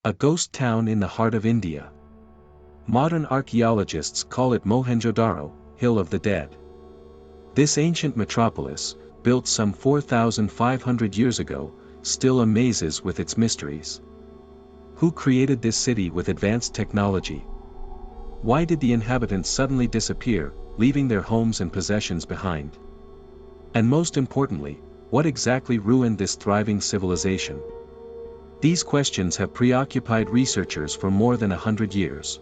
A ghost town in the heart of India. Modern archaeologists call it Mohenjo-Daro, Hill of the Dead. This ancient metropolis, built some 4,500 years ago, still amazes with its mysteries. Who created this city with advanced technology? Why did the inhabitants suddenly disappear, leaving their homes and possessions behind? And most importantly, what exactly ruined this thriving civilization? These questions have preoccupied researchers for more than 100 years.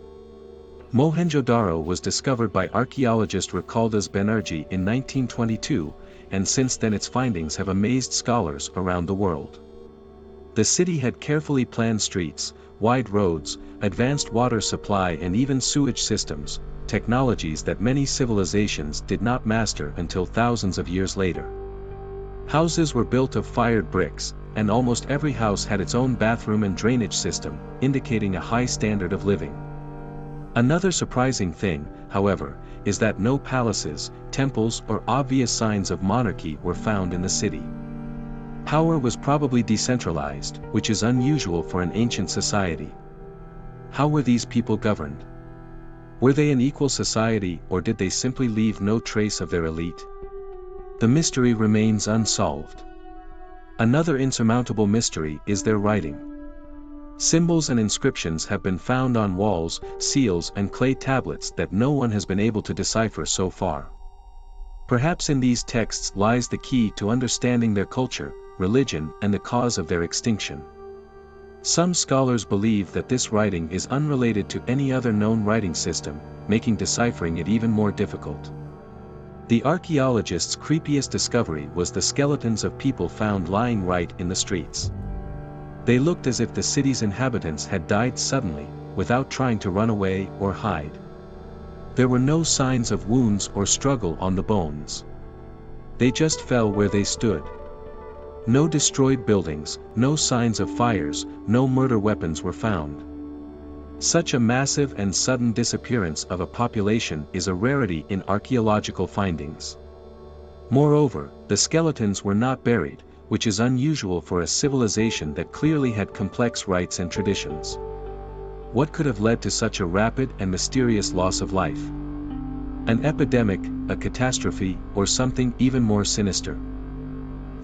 Mohenjo-Daro was discovered by archaeologist Indus Valley in 1922, and since then its findings have amazed scholars around the world. The city had carefully planned streets, wide roads, advanced water supply and even sewage systems, technologies that many civilizations did not master until thousands of years later. Houses were built of fired bricks, and almost every house had its own bathroom and drainage system, indicating a high standard of living. Another surprising thing, however, is that no palaces, temples or obvious signs of monarchy were found in the city. Power was probably decentralized, which is unusual for an ancient society. How were these people governed? Were they an equal society or did they simply leave no trace of their elite? The mystery remains unsolved. Another insurmountable mystery is their writing. Symbols and inscriptions have been found on walls, seals and clay tablets that no one has been able to decipher so far. Perhaps in these texts lies the key to understanding their culture, religion and the cause of their extinction. Some scholars believe that this writing is unrelated to any other known writing system, making deciphering it even more difficult. The archaeologists' creepiest discovery was the skeletons of people found lying right in the streets. They looked as if the city's inhabitants had died suddenly, without trying to run away or hide. There were no signs of wounds or struggle on the bones. They just fell where they stood. No destroyed buildings, no signs of fires, no murder weapons were found. Such a massive and sudden disappearance of a population is a rarity in archaeological findings. Moreover, the skeletons were not buried, which is unusual for a civilization that clearly had complex rites and traditions. What could have led to such a rapid and mysterious loss of life? An epidemic, a catastrophe, or something even more sinister?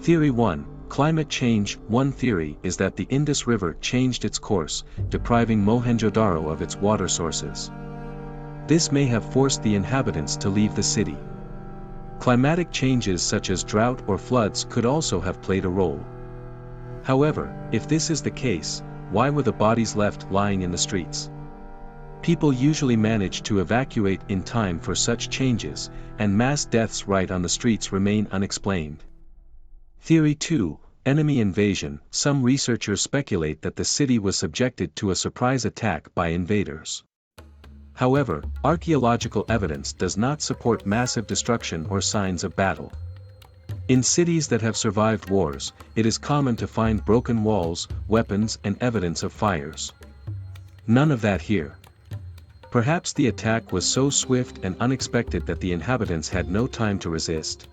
Theory 1. Climate change. One theory is that the Indus River changed its course, depriving Mohenjo-Daro of its water sources. This may have forced the inhabitants to leave the city. Climatic changes such as drought or floods could also have played a role. However, if this is the case, why were the bodies left lying in the streets? People usually manage to evacuate in time for such changes, and mass deaths right on the streets remain unexplained. Theory 2. Enemy invasion. Some researchers speculate that the city was subjected to a surprise attack by invaders. However, archaeological evidence does not support massive destruction or signs of battle. In cities that have survived wars, it is common to find broken walls, weapons and evidence of fires. None of that here. Perhaps the attack was so swift and unexpected that the inhabitants had no time to resist.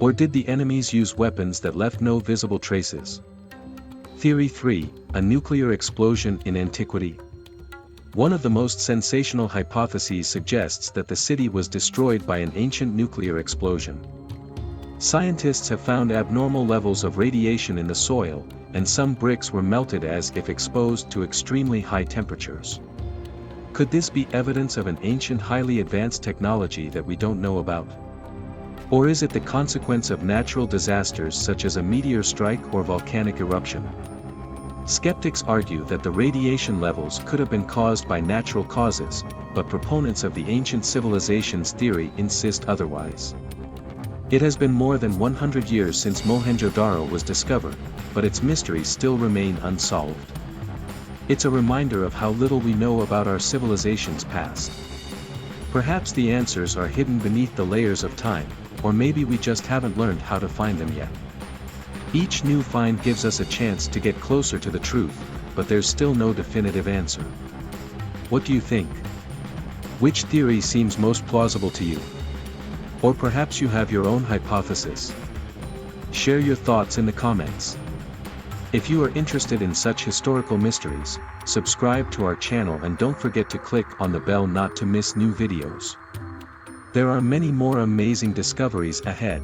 Or did the enemies use weapons that left no visible traces? Theory 3. A nuclear explosion in antiquity. One of the most sensational hypotheses suggests that the city was destroyed by an ancient nuclear explosion. Scientists have found abnormal levels of radiation in the soil, and some bricks were melted as if exposed to extremely high temperatures. Could this be evidence of an ancient highly advanced technology that we don't know about? Or is it the consequence of natural disasters such as a meteor strike or volcanic eruption? Skeptics argue that the radiation levels could have been caused by natural causes, but proponents of the ancient civilization's theory insist otherwise. It has been more than 100 years since Mohenjo-Daro was discovered, but its mysteries still remain unsolved. It's a reminder of how little we know about our civilization's past. Perhaps the answers are hidden beneath the layers of time, or maybe we just haven't learned how to find them yet. Each new find gives us a chance to get closer to the truth, but there's still no definitive answer. What do you think? Which theory seems most plausible to you? Or perhaps you have your own hypothesis? Share your thoughts in the comments. If you are interested in such historical mysteries, subscribe to our channel and don't forget to click on the bell not to miss new videos. There are many more amazing discoveries ahead.